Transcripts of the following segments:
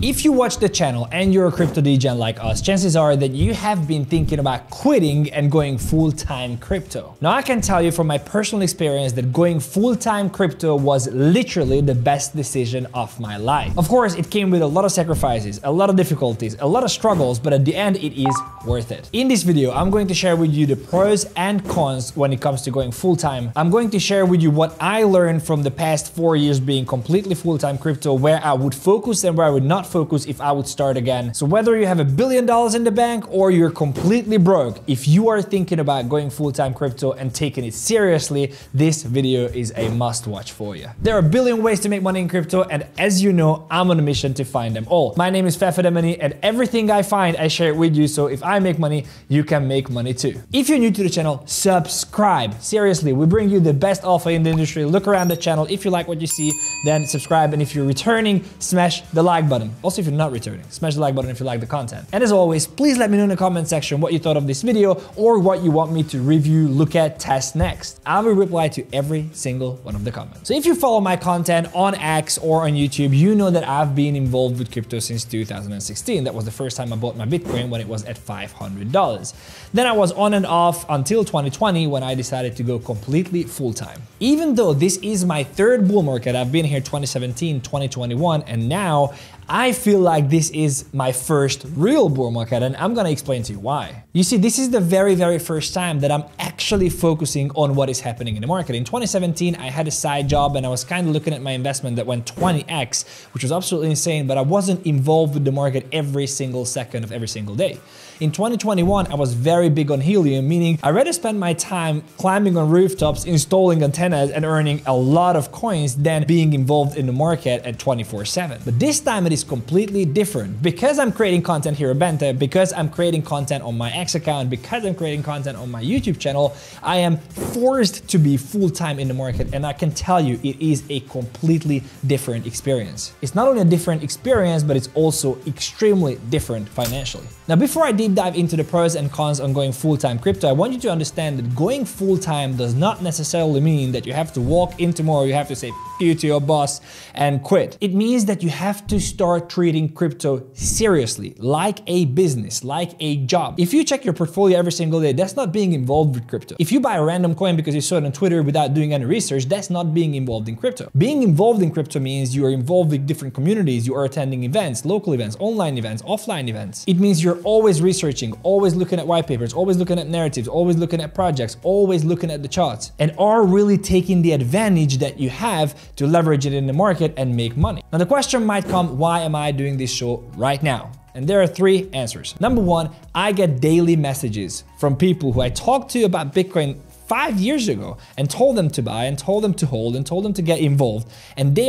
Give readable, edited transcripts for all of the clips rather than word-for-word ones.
If you watch the channel and you're a crypto degen like us, chances are that you have been thinking about quitting and going full-time crypto. Now I can tell you from my personal experience that going full-time crypto was literally the best decision of my life. Of course, it came with a lot of sacrifices, a lot of difficulties, a lot of struggles, but at the end it is worth it. In this video, I'm going to share with you the pros and cons when it comes to going full-time. I'm going to share with you what I learned from the past 4 years being completely full-time crypto, where I would focus and where I would not focus if I would start again. So whether you have $1 billion in the bank or you're completely broke, if you are thinking about going full-time crypto and taking it seriously, this video is a must-watch for you. There are a billion ways to make money in crypto, and as you know, I'm on a mission to find them all. My name is Fefe, and everything I find, I share it with you, so if I make money, you can make money too. If you're new to the channel, subscribe. Seriously, we bring you the best alpha in the industry. Look around the channel. If you like what you see, then subscribe, and if you're returning, smash the like button. Also, if you're not returning, smash the like button if you like the content. And as always, please let me know in the comment section what you thought of this video or what you want me to review, look at, test next. I will reply to every single one of the comments. So if you follow my content on X or on YouTube, you know that I've been involved with crypto since 2016. That was the first time I bought my Bitcoin when it was at $500. Then I was on and off until 2020 when I decided to go completely full-time. Even though this is my third bull market, I've been here 2017, 2021, and now I feel like this is my first real bull market, and I'm gonna explain to you why. You see, this is the very, very first time that I'm actually focusing on what is happening in the market. In 2017, I had a side job and I was kind of looking at my investment that went 20x, which was absolutely insane, but I wasn't involved with the market every single second of every single day. In 2021, I was very big on helium, meaning I rather spend my time climbing on rooftops, installing antennas, and earning a lot of coins than being involved in the market at 24/7. But this time it is completely different. Because I'm creating content here at Banter, because I'm creating content on my X account, because I'm creating content on my YouTube channel, I am forced to be full-time in the market, and I can tell you it is a completely different experience. It's not only a different experience, but it's also extremely different financially. Now, before I deep dive into the pros and cons on going full-time crypto, I want you to understand that going full-time does not necessarily mean that you have to walk in tomorrow, you have to say F you to your boss and quit. It means that you have to start treating crypto seriously, like a business, like a job. If you check your portfolio every single day, that's not being involved with crypto. If you buy a random coin because you saw it on Twitter without doing any research, that's not being involved in crypto. Being involved in crypto means you are involved with different communities, you are attending events, local events, online events, offline events. It means you're always researching, always looking at white papers, always looking at narratives, always looking at projects, always looking at the charts, and are really taking the advantage that you have to leverage it in the market and make money. Now the question might come, why am I doing this show right now? And there are three answers. Number one, I get daily messages from people who I talked to about Bitcoin 5 years ago and told them to buy and told them to hold and told them to get involved. And they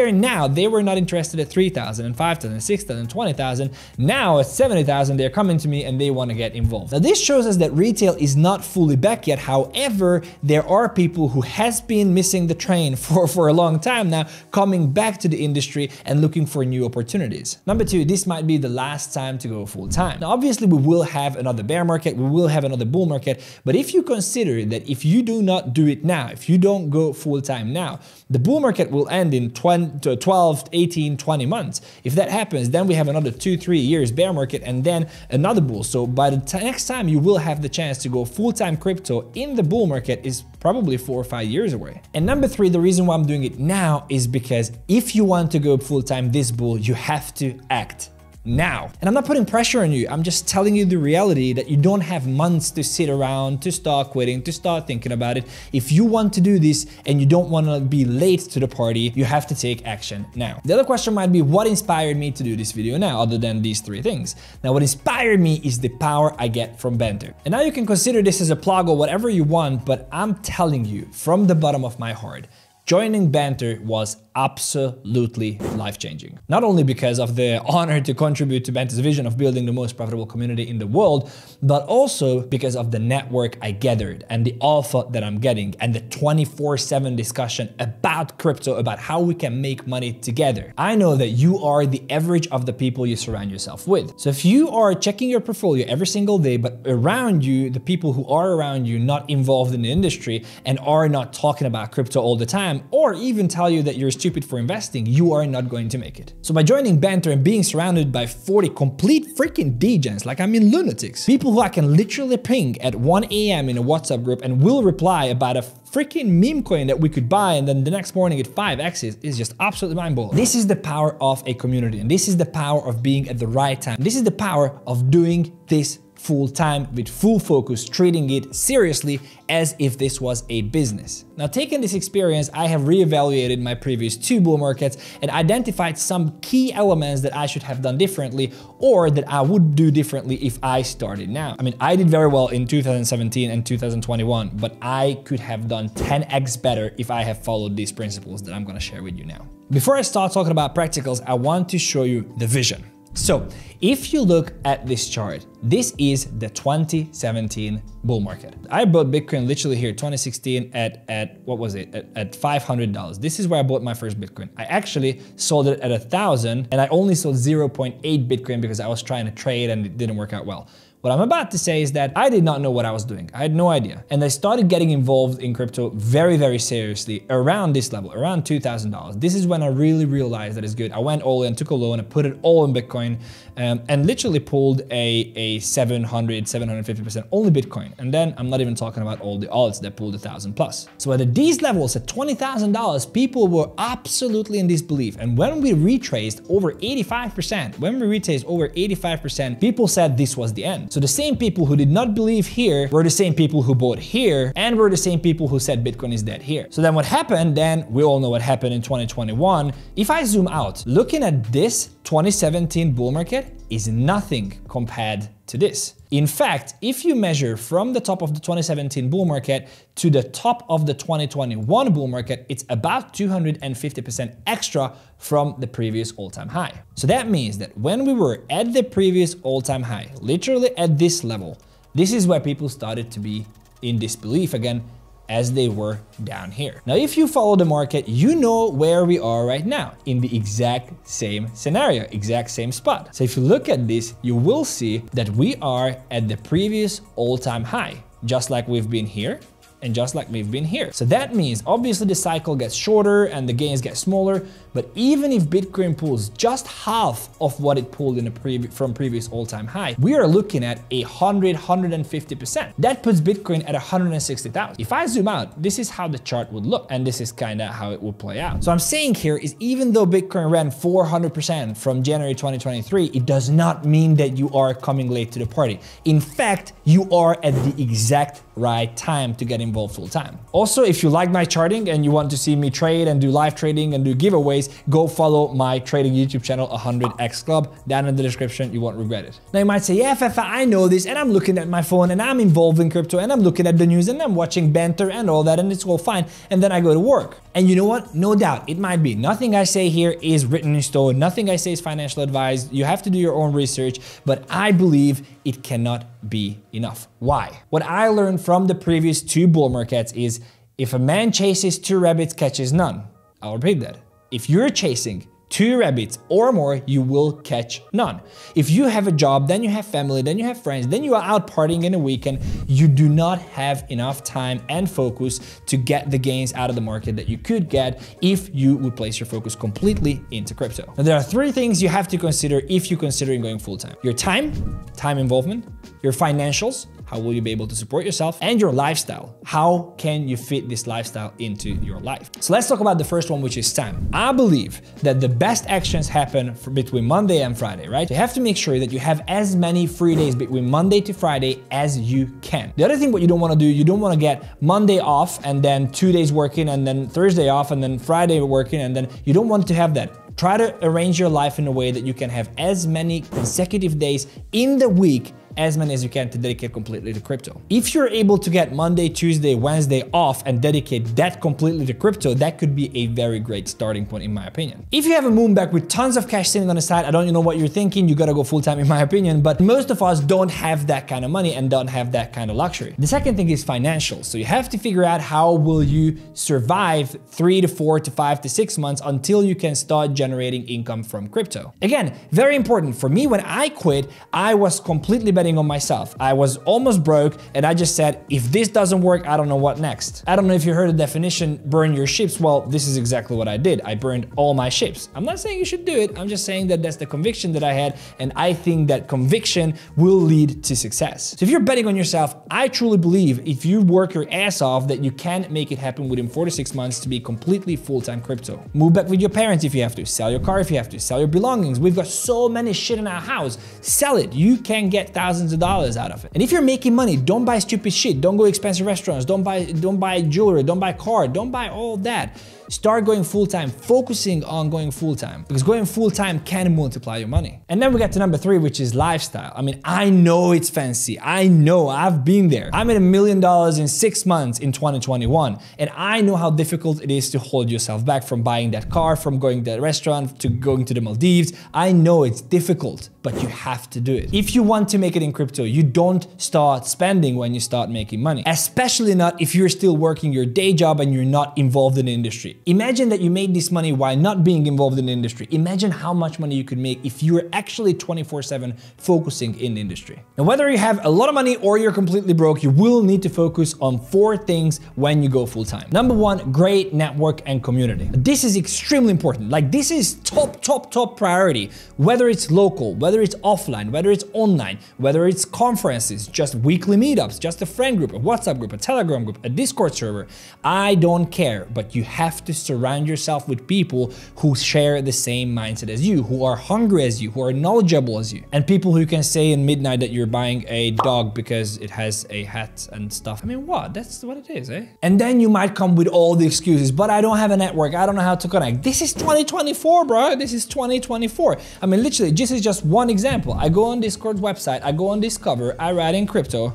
were not interested at 3,000 and 5,000, 6,000, 20,000. Now at 70,000, they're coming to me and they want to get involved. Now this shows us that retail is not fully back yet. However, there are people who has been missing the train for a long time now, coming back to the industry and looking for new opportunities. Number two, this might be the last time to go full time. Now obviously we will have another bear market, we will have another bull market, but if you consider that if you do not do it now, if you don't go full-time now, the bull market will end in 12, 18, 20 months. If that happens, then we have another 2-3 years bear market and then another bull. So by the next time you will have the chance to go full-time crypto in the bull market is probably 4 or 5 years away. And number three, the reason why I'm doing it now is because if you want to go full-time this bull, you have to act now. And I'm not putting pressure on you. I'm just telling you the reality that you don't have months to sit around, to start quitting, to start thinking about it. If you want to do this and you don't want to be late to the party, you have to take action now. The other question might be, what inspired me to do this video now, other than these three things? Now, what inspired me is the power I get from Banter. And now you can consider this as a plug or whatever you want, but I'm telling you from the bottom of my heart, joining Banter was absolutely life-changing. Not only because of the honor to contribute to Banter's vision of building the most profitable community in the world, but also because of the network I gathered and the alpha that I'm getting and the 24/7 discussion about crypto, about how we can make money together. I know that you are the average of the people you surround yourself with. So if you are checking your portfolio every single day, but around you, the people who are around you not involved in the industry and are not talking about crypto all the time, time or even tell you that you're stupid for investing, you are not going to make it. So by joining Banter and being surrounded by 40 complete freaking degens, like I mean lunatics, people who I can literally ping at 1 AM in a WhatsApp group and will reply about a freaking meme coin that we could buy and then the next morning it 5x is just absolutely mind-blowing. This is the power of a community, and this is the power of being at the right time. This is the power of doing this full time with full focus, treating it seriously as if this was a business. Now, taking this experience, I have reevaluated my previous 2 bull markets and identified some key elements that I should have done differently or that I would do differently if I started now. I mean, I did very well in 2017 and 2021, but I could have done 10x better if I have followed these principles that I'm gonna share with you now. Before I start talking about practicals, I want to show you the vision. So if you look at this chart, this is the 2017 bull market. I bought Bitcoin literally here, 2016 at what was it? At $500. This is where I bought my first Bitcoin. I actually sold it at 1,000 and I only sold 0.8 Bitcoin because I was trying to trade and it didn't work out well. What I'm about to say is that I did not know what I was doing. I had no idea. And I started getting involved in crypto very, very seriously around this level, around $2,000. This is when I really realized that it's good. I went all in, took a loan, I put it all in Bitcoin, and literally pulled a 750% only Bitcoin. And then I'm not even talking about all the alts that pulled 1,000 plus. So at these levels, at $20,000, people were absolutely in disbelief. And when we retraced over 85%, people said this was the end. So the same people who did not believe here were the same people who bought here and were the same people who said Bitcoin is dead here. So then what happened, then we all know what happened in 2021. If I zoom out, looking at this 2017 bull market is nothing compared to this. In fact, if you measure from the top of the 2017 bull market to the top of the 2021 bull market, it's about 250% extra from the previous all-time high. So that means that when we were at the previous all-time high, literally at this level, this is where people started to be in disbelief again, as they were down here. Now, if you follow the market, you know where we are right now, in the exact same scenario, exact same spot. So if you look at this, you will see that we are at the previous all-time high, just like we've been here and just like we've been here. So that means obviously the cycle gets shorter and the gains get smaller, but even if Bitcoin pulls just half of what it pulled in from previous all-time high, we are looking at 150%. That puts Bitcoin at 160,000. If I zoom out, this is how the chart would look, and this is kind of how it would play out. So I'm saying here is even though Bitcoin ran 400% from January 2023, it does not mean that you are coming late to the party. In fact, you are at the exact right time to get involved full time. Also, if you like my charting and you want to see me trade and do live trading and do giveaways, go follow my trading YouTube channel, 100x Club, down in the description. You won't regret it. Now you might say, yeah, Fefe, I know this, and I'm looking at my phone and I'm involved in crypto and I'm looking at the news and I'm watching Banter and all that and it's all fine. And then I go to work. And you know what? No doubt, it might be. Nothing I say here is written in stone. Nothing I say is financial advice. You have to do your own research, but I believe it cannot be enough. Why? What I learned from the previous 2 bull markets is if a man chases 2 rabbits, catches none. I'll repeat that. If you're chasing 2 rabbits or more, you will catch none. If you have a job, then you have family, then you have friends, then you are out partying in a weekend, you do not have enough time and focus to get the gains out of the market that you could get if you would place your focus completely into crypto. Now, there are 3 things you have to consider if you're considering going full-time. Your time involvement, your financials, how will you be able to support yourself, and your lifestyle. How can you fit this lifestyle into your life? So let's talk about the first one, which is time. I believe that the best actions happen between Monday and Friday, right? You have to make sure that you have as many free days between Monday to Friday as you can. The other thing what you don't want to do, you don't want to get Monday off and then 2 days working and then Thursday off and then Friday working, and then you don't want to have that. Try to arrange your life in a way that you can have as many consecutive days in the week, as many as you can, to dedicate completely to crypto. If you're able to get Monday, Tuesday, Wednesday off and dedicate that completely to crypto, that could be a very great starting point in my opinion. If you have a moonback with tons of cash sitting on the side, I don't know what you're thinking, you gotta go full time in my opinion, but most of us don't have that kind of money and don't have that kind of luxury. The second thing is financials. So you have to figure out how will you survive 3 to 4 to 5 to 6 months until you can start generating income from crypto. Again, very important. For me, when I quit, I was completely betting betting on myself. I was almost broke and I just said, if this doesn't work, I don't know what next. I don't know if you heard the definition, burn your ships. Well, this is exactly what I did. I burned all my ships. I'm not saying you should do it. I'm just saying that that's the conviction that I had, and I think that conviction will lead to success. So if you're betting on yourself, I truly believe if you work your ass off that you can make it happen within 4 to 6 months to be completely full-time crypto. Move back with your parents if you have to. Sell your car if you have to. Sell your belongings. We've got so many shit in our house. Sell it. You can get thousands of dollars out of it. And if you're making money, don't buy stupid shit. Don't go to expensive restaurants. Don't buy jewelry. Don't buy car. Don't buy all that. Start going full-time, focusing on going full-time, because going full-time can multiply your money. And then we get to number 3, which is lifestyle. I mean, I know it's fancy. I know, I've been there. I made $1 million in 6 months in 2021, and I know how difficult it is to hold yourself back from buying that car, from going to that restaurant, to going to the Maldives. I know it's difficult, but you have to do it. If you want to make it in crypto, you don't start spending when you start making money, especially not if you're still working your day job and you're not involved in the industry. Imagine that you made this money while not being involved in the industry. Imagine how much money you could make if you were actually 24/7 focusing in the industry. Now, whether you have a lot of money or you're completely broke, you will need to focus on 4 things when you go full-time. Number 1, great network and community. This is extremely important. Like, this is top priority. Whether it's local, whether it's offline, whether it's online, whether it's conferences, just weekly meetups, just a friend group, a WhatsApp group, a Telegram group, a Discord server. I don't care, but you have to surround yourself with people who share the same mindset as you, who are hungry as you, who are knowledgeable as you, and people who can say in midnight that you're buying a dog because it has a hat and stuff. I mean, what? That's what it is, eh? And then you might come with all the excuses, but I don't have a network, I don't know how to connect. This is 2024, bro. This is 2024. I mean, literally, this is just one example. I go on Discord's website, I go on Discover, I write in crypto.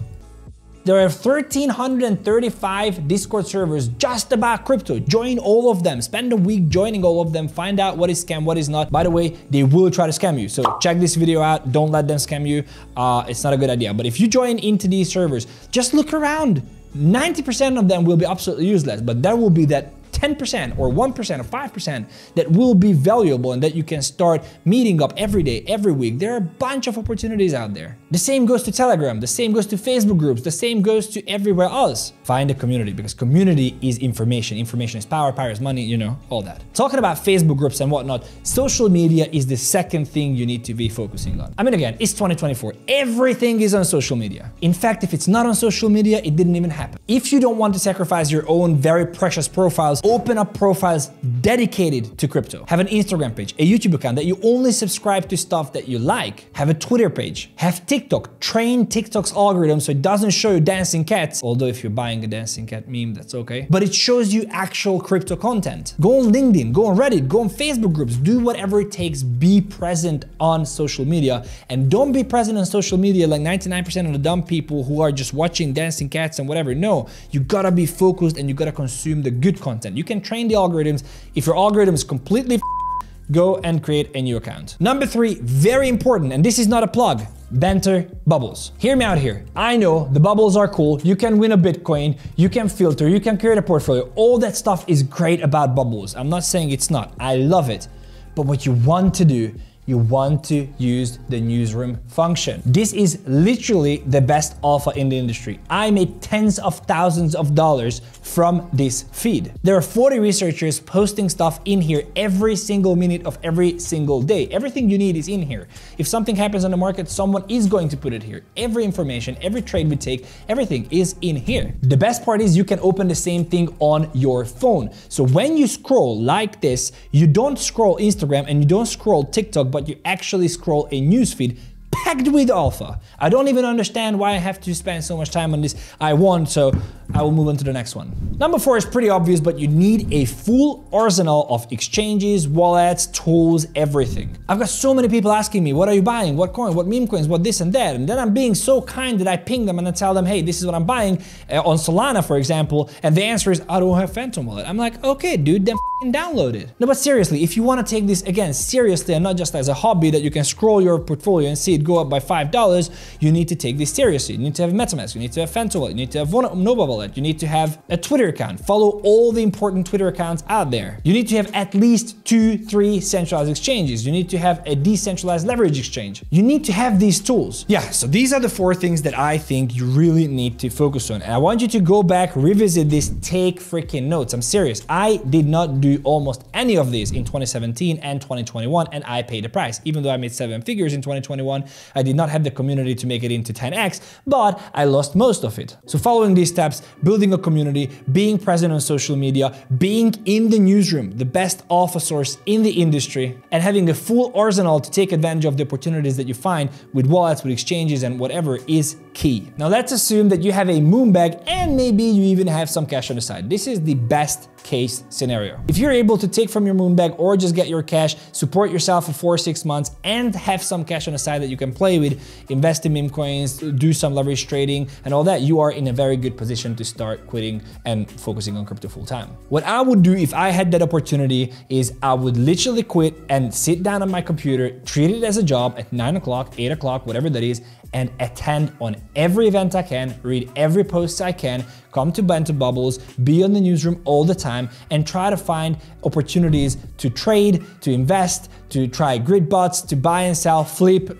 There are 1,335 Discord servers just about crypto. Join all of them. Spend a week joining all of them. Find out what is scam, what is not. By the way, they will try to scam you. So check this video out. Don't let them scam you. It's not a good idea. But if you join into these servers, just look around. 90% of them will be absolutely useless, but there will be that 10% or 1% or 5% that will be valuable and that you can start meeting up every day, every week. There are a bunch of opportunities out there. The same goes to Telegram, the same goes to Facebook groups, the same goes to everywhere else. Find a community, because community is information. Information is power, power is money, you know, all that. Talking about Facebook groups and whatnot, social media is the second thing you need to be focusing on. I mean, again, it's 2024. Everything is on social media. In fact, if it's not on social media, it didn't even happen. If you don't want to sacrifice your own very precious profiles, open up profiles dedicated to crypto. Have an Instagram page, a YouTube account that you only subscribe to stuff that you like. Have a Twitter page. Have TikTok. Train TikTok's algorithm so it doesn't show you dancing cats. Although if you're buying a dancing cat meme, that's okay. But it shows you actual crypto content. Go on LinkedIn, go on Reddit, go on Facebook groups. Do whatever it takes. Be present on social media. And don't be present on social media like 99% of the dumb people who are just watching dancing cats and whatever. No, you gotta be focused and you gotta consume the good content. You can train the algorithms. If your algorithm is completely go and create a new account. Number 3, very important, and this is not a plug, Banter bubbles. Hear me out here. I know the bubbles are cool. You can win a Bitcoin, you can filter, you can create a portfolio. All that stuff is great about bubbles. I'm not saying it's not. I love it. But what you want to do, you want to use the newsroom function. This is literally the best alpha in the industry. I made tens of thousands of dollars from this feed. There are 40 researchers posting stuff in here every single minute of every single day. Everything you need is in here. If something happens on the market, someone is going to put it here. Every information, every trade we take, everything is in here. The best part is you can open the same thing on your phone. So when you scroll like this, you don't scroll Instagram and you don't scroll TikTok, but you actually scroll a newsfeed packed with alpha. I don't even understand why I have to spend so much time on this. I won't, so I will move on to the next one. Number 4 is pretty obvious, but you need a full arsenal of exchanges, wallets, tools, everything. I've got so many people asking me, what are you buying? What coin? What meme coins? What this and that? And then I'm being so kind that I ping them and I tell them, hey, this is what I'm buying on Solana, for example. And the answer is, I don't have Phantom Wallet. I'm like, okay, dude, then download it. No, but seriously, if you want to take this again seriously and not just as a hobby that you can scroll your portfolio and see it go up by $5, you need to take this seriously. You need to have MetaMask, you need to have Phantom wallet, you need to have Nova wallet, you need to have a Twitter account. Follow all the important Twitter accounts out there. You need to have at least 2-3 centralized exchanges. You need to have a decentralized leverage exchange. You need to have these tools. Yeah, so these are the 4 things that I think you really need to focus on. And I want you to go back, revisit this, take freaking notes. I'm serious. I did not do almost any of these in 2017 and 2021, and I paid the price. Even though I made 7 figures in 2021, I did not have the community to make it into 10x, but I lost most of it. So following these steps, building a community, being present on social media, being in the newsroom, the best alpha source in the industry, and having a full arsenal to take advantage of the opportunities that you find with wallets, with exchanges, and whatever is key. Now let's assume that you have a moonbag and maybe you even have some cash on the side. This is the best case scenario. If you're able to take from your moonbag or just get your cash, support yourself for 4 or 6 months, and have some cash on the side that you can play with, invest in meme coins, do some leverage trading and all that, you are in a very good position to start quitting and focusing on crypto full time. What I would do if I had that opportunity is I would literally quit and sit down on my computer, treat it as a job at 9 o'clock, 8 o'clock, whatever that is, and attend on every event I can, read every post I can, come to Banter bubbles, be on the newsroom all the time, and try to find opportunities to trade, to invest, to try grid bots, to buy and sell, flip,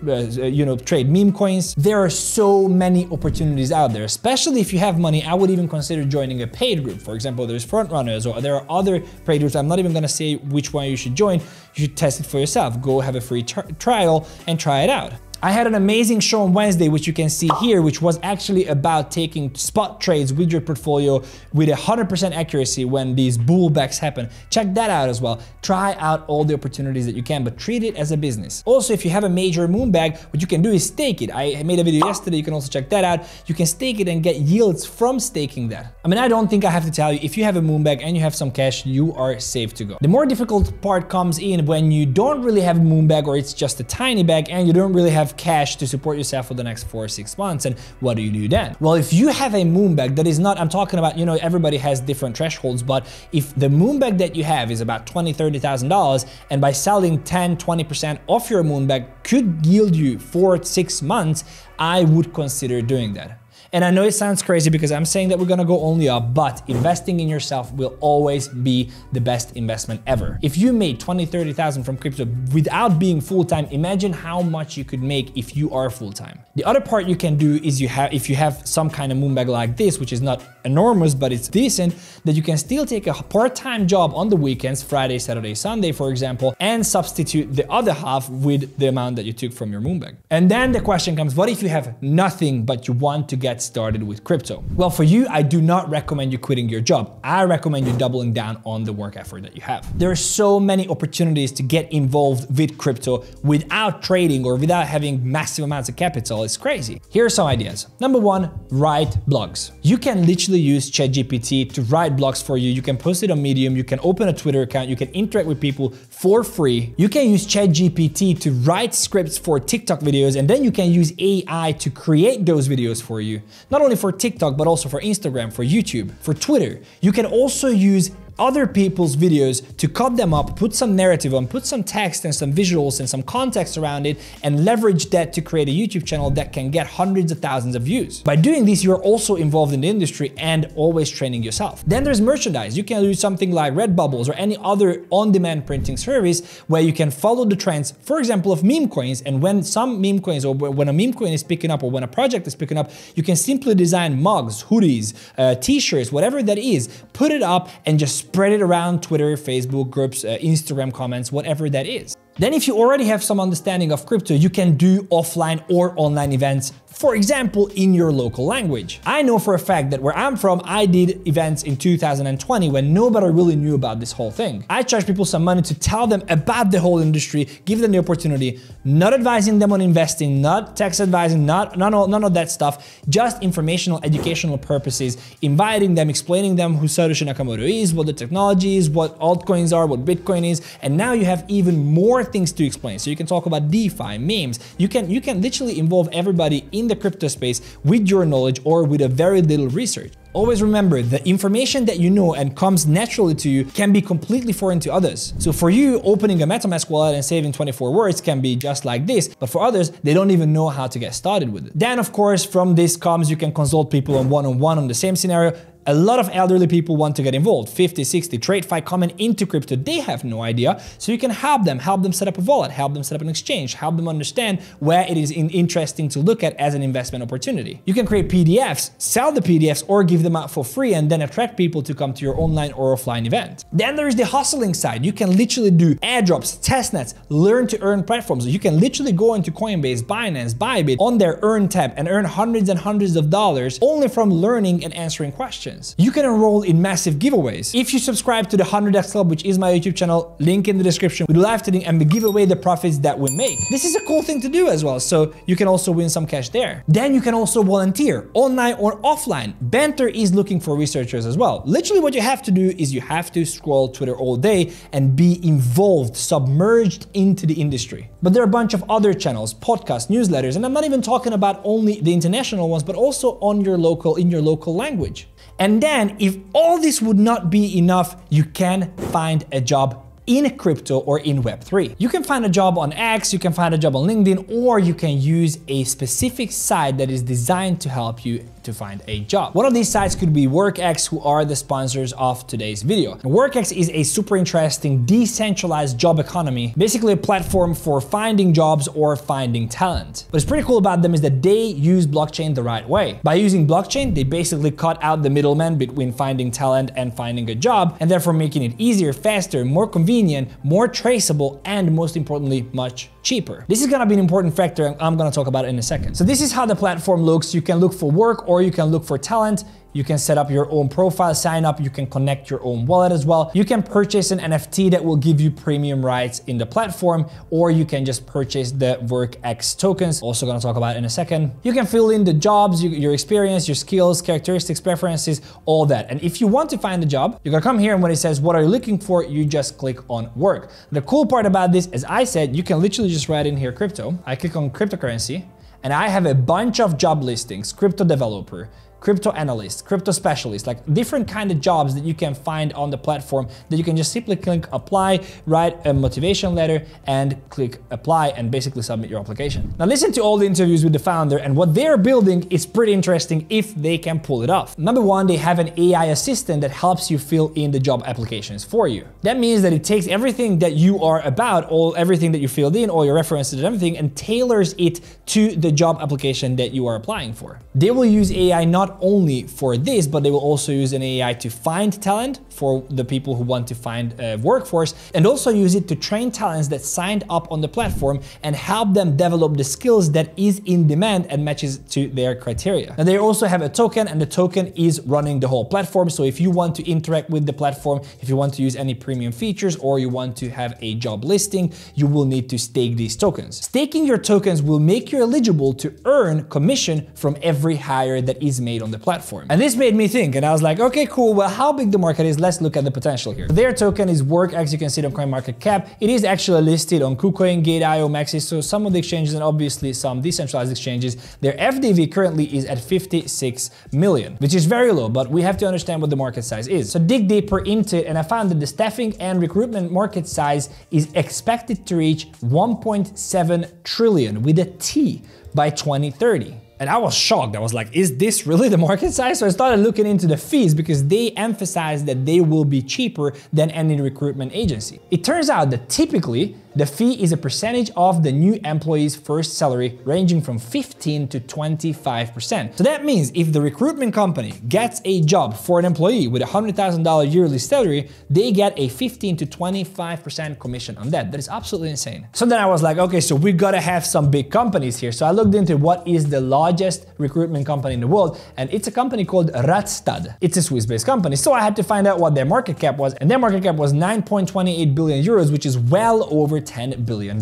trade meme coins. There are so many opportunities out there, especially if you have money. I would even consider joining a paid group. For example, there's front runners, or there are other paid groups. I'm not even gonna say which one you should join. You should test it for yourself. Go have a free trial and try it out. I had an amazing show on Wednesday, which you can see here, which was actually about taking spot trades with your portfolio with 100% accuracy when these bullbacks happen. Check that out as well. Try out all the opportunities that you can, but treat it as a business. Also, if you have a major moonbag, what you can do is stake it. I made a video yesterday, you can also check that out. You can stake it and get yields from staking that. I mean, I don't think I have to tell you, if you have a moonbag and you have some cash, you are safe to go. The more difficult part comes in when you don't really have a moonbag, or it's just a tiny bag and you don't really have cash to support yourself for the next 4 or 6 months. And what do you do then? Well, if you have a moonbag that is not, I'm talking about, everybody has different thresholds, but if the moonbag that you have is about $20,000-$30,000, and by selling 10-20% off your moonbag could yield you 4 to 6 months, I would consider doing that. And I know it sounds crazy because I'm saying that we're gonna go only up, but investing in yourself will always be the best investment ever. If you made 20-30,000 from crypto without being full-time, imagine how much you could make if you are full-time. The other part you can do is if you have some kind of moonbag like this, which is not enormous, but it's decent, that you can still take a part-time job on the weekends, Friday, Saturday, Sunday, for example, and substitute the other half with the amount that you took from your moonbag. And then the question comes, what if you have nothing but you want to get started with crypto? Well, for you, I do not recommend you quitting your job. I recommend you doubling down on the work effort that you have. There are so many opportunities to get involved with crypto without trading or without having massive amounts of capital. It's crazy. Here are some ideas. Number 1, write blogs. You can literally use ChatGPT to write blogs for you. You can post it on Medium. You can open a Twitter account. You can interact with people for free. You can use ChatGPT to write scripts for TikTok videos, and then you can use AI to create those videos for you. Not only for TikTok, but also for Instagram, for YouTube, for Twitter. You can also use other people's videos to cut them up, put some narrative on, put some text and some visuals and some context around it, and leverage that to create a YouTube channel that can get hundreds of thousands of views. By doing this, you're also involved in the industry and always training yourself. Then there's merchandise. You can do something like Redbubbles or any other on-demand printing service where you can follow the trends, for example, of meme coins. And when some meme coins, or when a meme coin is picking up, or when a project is picking up, you can simply design mugs, hoodies, t-shirts, whatever that is, put it up and just spread it around Twitter, Facebook groups, Instagram comments, whatever that is. Then if you already have some understanding of crypto, you can do offline or online events, for example, in your local language. I know for a fact that where I'm from, I did events in 2020 when nobody really knew about this whole thing. I charged people some money to tell them about the whole industry, give them the opportunity, not advising them on investing, not tax advising, none of that stuff, just informational, educational purposes, inviting them, explaining them who Satoshi Nakamoto is, what the technology is, what altcoins are, what Bitcoin is, and now you have even more things to explain. So you can talk about DeFi, memes, you can literally involve everybody in the crypto space with your knowledge or with a very little research. Always remember, the information that you know and comes naturally to you can be completely foreign to others. So for you, opening a MetaMask wallet and saving 24 words can be just like this, but for others, they don't even know how to get started with it. Then of course, from this comes you can consult people on one-on-one on the same scenario. A lot of elderly people want to get involved, 50, 60, TradeFi coming into crypto, they have no idea. So you can help them set up a wallet, help them set up an exchange, help them understand where it is interesting to look at as an investment opportunity. You can create PDFs, sell the PDFs or give them out for free and then attract people to come to your online or offline event. Then there is the hustling side. You can literally do airdrops, testnets, learn to earn platforms. You can literally go into Coinbase, Binance, Bybit on their earn tab and earn hundreds and hundreds of dollars only from learning and answering questions. You can enroll in massive giveaways. If you subscribe to the 100x Club, which is my YouTube channel, link in the description, we do live trading and we give away the profits that we make. This is a cool thing to do as well, so you can also win some cash there. Then you can also volunteer, online or offline. Banter is looking for researchers as well. Literally what you have to do is you have to scroll Twitter all day and be involved, submerged into the industry. But there are a bunch of other channels, podcasts, newsletters, and I'm not even talking about only the international ones, but also in your local language. And then if all this would not be enough, you can find a job in crypto or in Web3. You can find a job on X, you can find a job on LinkedIn, or you can use a specific site that is designed to help you to find a job. One of these sites could be WorkX, who are the sponsors of today's video. WorkX is a super interesting decentralized job economy, basically a platform for finding jobs or finding talent. What's pretty cool about them is that they use blockchain the right way. By using blockchain, they basically cut out the middleman between finding talent and finding a job, and therefore making it easier, faster, more convenient, more traceable, and most importantly, much cheaper. This is gonna be an important factor and I'm gonna talk about it in a second. So this is how the platform looks. You can look for work or you can look for talent. You can set up your own profile, sign up, you can connect your own wallet as well. You can purchase an NFT that will give you premium rights in the platform, or you can just purchase the WorkX tokens, also gonna talk about it in a second. You can fill in the jobs, your experience, your skills, characteristics, preferences, all that. And if you want to find a job, you're gonna come here and when it says, what are you looking for? You just click on work. The cool part about this, as I said, you can literally just write in here crypto. I click on cryptocurrency and I have a bunch of job listings, crypto developer, crypto analyst, crypto specialist, like different kind of jobs that you can find on the platform that you can just simply click apply, write a motivation letter and click apply and basically submit your application. Now listen to all the interviews with the founder, and what they're building is pretty interesting if they can pull it off. Number one, they have an AI assistant that helps you fill in the job applications for you. That means that it takes everything that you are about, everything that you filled in, all your references and everything, and tailors it to the job application that you are applying for. They will use AI not only for this, but they will also use an AI to find talent for the people who want to find a workforce, and also use it to train talents that signed up on the platform and help them develop the skills that is in demand and matches to their criteria. Now they also have a token, and the token is running the whole platform. So if you want to interact with the platform, if you want to use any premium features, or you want to have a job listing, you will need to stake these tokens. Staking your tokens will make you eligible to earn commission from every hire that is made on the platform. And this made me think, and I was like, okay, cool, well, how big the market is, let's look at the potential here. Their token is WorkX, you can see it on CoinMarketCap. It is actually listed on KuCoin, Gate.io, Maxis, so some of the exchanges and obviously some decentralized exchanges. Their FDV currently is at 56 million, which is very low, but we have to understand what the market size is. So dig deeper into it, and I found that the staffing and recruitment market size is expected to reach 1.7 trillion with a T by 2030. And I was shocked. I was like, is this really the market size? So I started looking into the fees because they emphasize that they will be cheaper than any recruitment agency. It turns out that typically the fee is a percentage of the new employee's first salary, ranging from 15 to 25%. So that means if the recruitment company gets a job for an employee with a $100,000 yearly salary, they get a 15 to 25% commission on that. That is absolutely insane. So then I was like, okay, so we gotta have some big companies here. So I looked into what is the largest recruitment company in the world, and it's a company called Randstad. It's a Swiss-based company. So I had to find out what their market cap was, and their market cap was 9.28 billion euros, which is well over $10 billion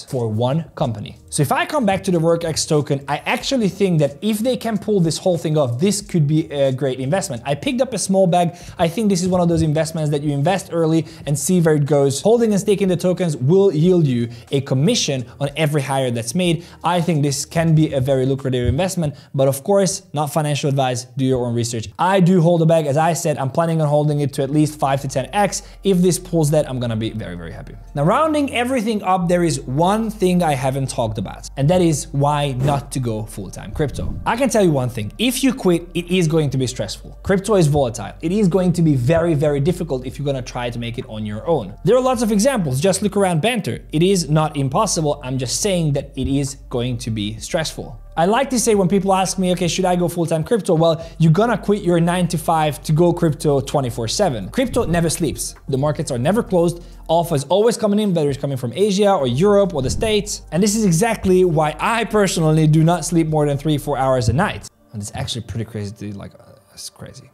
for one company. So if I come back to the 𝗪𝗥 token, I actually think that if they can pull this whole thing off, this could be a great investment. I picked up a small bag. I think this is one of those investments that you invest early and see where it goes. Holding and staking the tokens will yield you a commission on every hire that's made. I think this can be a very lucrative investment, but of course, not financial advice, do your own research. I do hold a bag. As I said, I'm planning on holding it to at least 5 to 10x. If this pulls that, I'm gonna be very, very happy. Now, rounding everything up, there is one thing I haven't talked about, and that is why not to go full-time crypto. I can tell you one thing, if you quit, it is going to be stressful. Crypto is volatile. It is going to be very, very difficult if you're gonna try to make it on your own. There are lots of examples, just look around Banter. It is not impossible, I'm just saying that it is going to be stressful. I like to say when people ask me, okay, should I go full-time crypto? Well, you're gonna quit your 9 to 5 to go crypto 24/7. Crypto never sleeps. The markets are never closed. Alpha is always coming in, whether it's coming from Asia or Europe or the States. And this is exactly why I personally do not sleep more than 3-4 hours a night. And it's actually pretty crazy to like, it's crazy.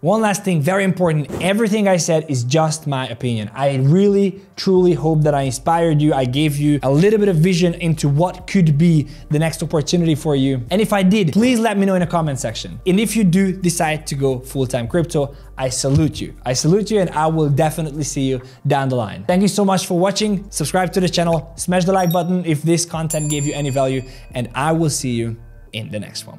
One last thing, very important, everything I said is just my opinion. I really, truly hope that I inspired you. I gave you a little bit of vision into what could be the next opportunity for you. And if I did, please let me know in the comment section. And if you do decide to go full-time crypto, I salute you. I salute you, and I will definitely see you down the line. Thank you so much for watching. Subscribe to the channel, smash the like button if this content gave you any value, and I will see you in the next one.